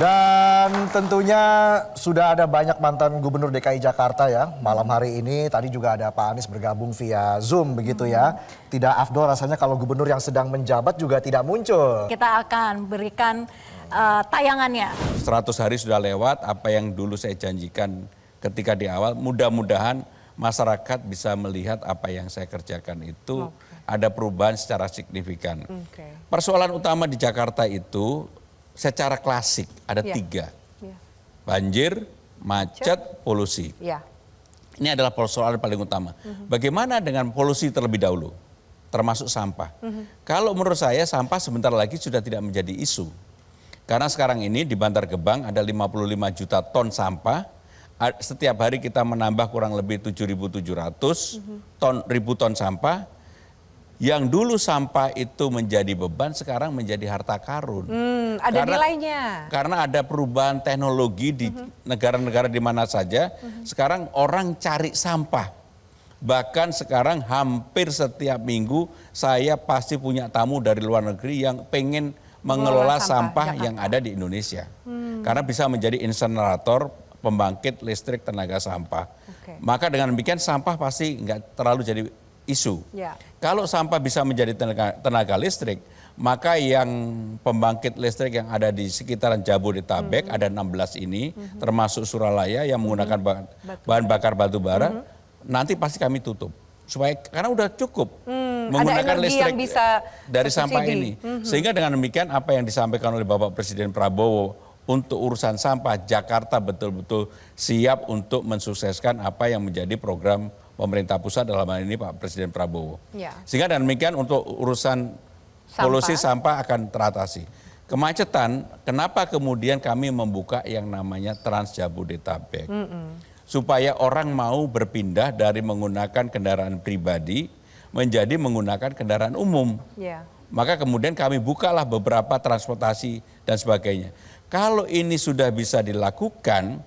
Dan tentunya sudah ada banyak mantan gubernur DKI Jakarta ya malam hari ini. Tadi juga ada Pak Anies bergabung via Zoom begitu ya. Tidak afdol rasanya kalau gubernur yang sedang menjabat juga tidak muncul. Kita akan berikan tayangannya. 100 hari sudah lewat, apa yang dulu saya janjikan ketika di awal, mudah-mudahan masyarakat bisa melihat apa yang saya kerjakan itu ada perubahan secara signifikan. Persoalan utama di Jakarta itu secara klasik ada tiga, banjir, macet, polusi. Ini adalah persoalan paling utama. Bagaimana dengan polusi terlebih dahulu, termasuk sampah. Kalau menurut saya sampah sebentar lagi sudah tidak menjadi isu. Karena sekarang ini di Bantar Gebang ada 55 juta ton sampah, setiap hari kita menambah kurang lebih 7.700 ribu ton sampah. Yang dulu sampah itu menjadi beban, sekarang menjadi harta karun. Ada nilainya. Karena ada perubahan teknologi di negara-negara di mana saja. Sekarang orang cari sampah. Bahkan sekarang hampir setiap minggu saya pasti punya tamu dari luar negeri yang pengen mengelola sampah yang ada di Indonesia. Karena bisa menjadi insenerator, pembangkit listrik tenaga sampah. Maka dengan demikian sampah pasti nggak terlalu jadi isu. Kalau sampah bisa menjadi tenaga listrik, maka yang pembangkit listrik yang ada di sekitaran Jabodetabek ada 16 ini, termasuk Suralaya yang menggunakan bahan bakar batu bara, nanti pasti kami tutup. Karena udah cukup menggunakan listrik yang bisa dari sampah ini. Sehingga dengan demikian apa yang disampaikan oleh Bapak Presiden Prabowo untuk urusan sampah, Jakarta betul-betul siap untuk mensukseskan apa yang menjadi program pemerintah pusat dalam hal ini Pak Presiden Prabowo. Sehingga dengan demikian untuk urusan polusi sampah akan teratasi. Kemacetan, kenapa kemudian kami membuka yang namanya Trans Jabodetabek? Supaya orang mau berpindah dari menggunakan kendaraan pribadi menjadi menggunakan kendaraan umum. Maka kemudian kami bukalah beberapa transportasi dan sebagainya. Kalau ini sudah bisa dilakukan,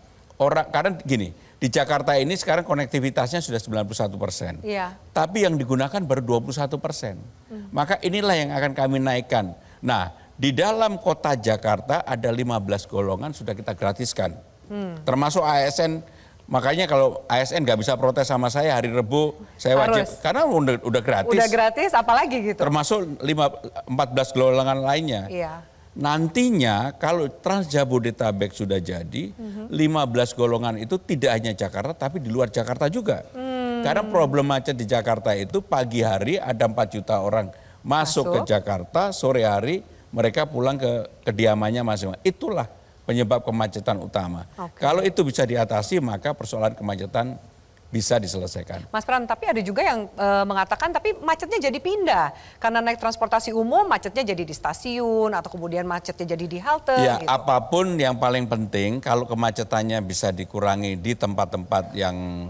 karena gini, di Jakarta ini sekarang konektivitasnya sudah 91%. Tapi yang digunakan baru 21%. Maka inilah yang akan kami naikkan. Nah, di dalam kota Jakarta ada 15 golongan sudah kita gratiskan. Termasuk ASN. Makanya kalau ASN nggak bisa protes sama saya hari Rebu, saya wajib. Karena udah gratis. Udah gratis, apalagi gitu. Termasuk 14 golongan lainnya. Nantinya kalau Trans Jabodetabek sudah jadi, 15 golongan itu tidak hanya Jakarta tapi di luar Jakarta juga. Karena problem macet di Jakarta itu pagi hari ada 4 juta orang masuk ke Jakarta, sore hari mereka pulang ke kediamannya masing-masing. Itulah penyebab kemacetan utama. Kalau itu bisa diatasi maka persoalan kemacetan bisa diselesaikan. Mas Pram, tapi ada juga yang mengatakan tapi macetnya jadi pindah. Karena naik transportasi umum macetnya jadi di stasiun atau kemudian macetnya jadi di halte. Ya gitu. apapun yang paling penting kalau kemacetannya bisa dikurangi di tempat-tempat yang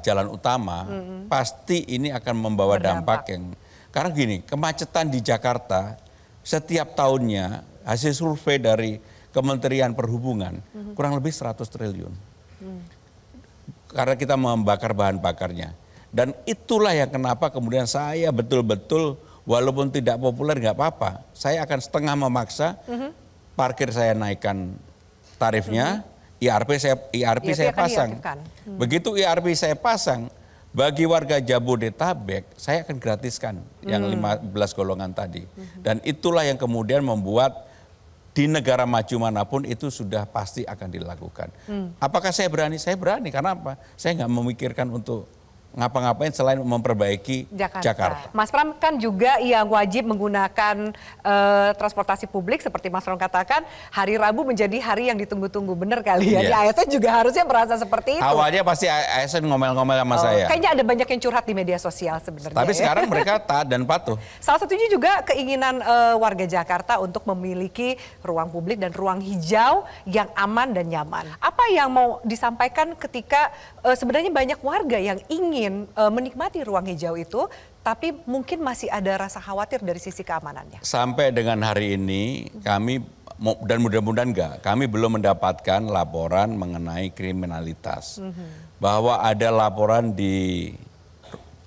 jalan utama, pasti ini akan membawa dampak yang... Karena gini, kemacetan di Jakarta setiap tahunnya hasil survei dari Kementerian Perhubungan kurang lebih 100 triliun. Karena kita membakar bahan bakarnya. Dan itulah yang kenapa kemudian saya betul-betul walaupun tidak populer nggak apa-apa. Saya akan setengah memaksa parkir saya naikkan tarifnya, IRP saya pasang. Begitu IRP saya pasang, bagi warga Jabodetabek saya akan gratiskan yang 15 golongan tadi. Dan itulah yang kemudian membuat di negara maju manapun itu sudah pasti akan dilakukan. Apakah saya berani? Saya berani karena apa? Saya nggak memikirkan untuk ngapa-ngapain selain memperbaiki Jakarta. Mas Pram kan juga yang wajib menggunakan transportasi publik seperti Mas Pram katakan, hari Rabu menjadi hari yang ditunggu-tunggu, bener kali ya. Di ASN juga harusnya merasa seperti itu. Awalnya pasti ASN ngomel-ngomel sama saya. Kayaknya ada banyak yang curhat di media sosial sebenarnya. Tapi sekarang mereka taat dan patuh. Salah satunya juga keinginan warga Jakarta untuk memiliki ruang publik dan ruang hijau yang aman dan nyaman. Apa yang mau disampaikan ketika sebenarnya banyak warga yang ingin menikmati ruang hijau itu, tapi mungkin masih ada rasa khawatir dari sisi keamanannya. Sampai dengan hari ini kami, dan mudah-mudahan enggak, kami belum mendapatkan laporan mengenai kriminalitas. Bahwa ada laporan di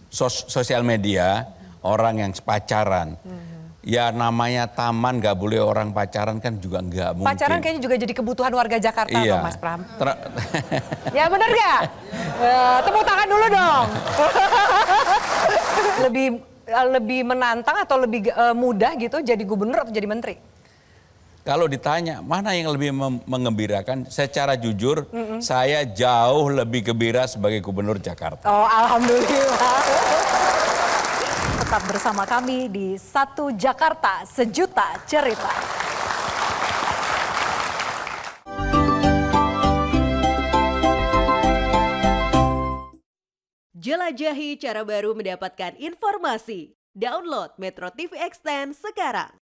sosial media, orang yang pacaran. Ya namanya taman nggak boleh orang pacaran kan juga nggak mungkin. Pacaran kayaknya juga jadi kebutuhan warga Jakarta Iya. loh Mas Pram. Ya bener gak? Tepuk tangan dulu dong. lebih menantang atau lebih mudah gitu jadi gubernur atau jadi menteri? Kalau ditanya mana yang lebih mengembirakan, secara jujur saya jauh lebih gembira sebagai gubernur Jakarta. Oh alhamdulillah. Tetap bersama kami di Satu Jakarta Sejuta Cerita. Jelajahi cara baru mendapatkan informasi. Download Metro TV Extend sekarang.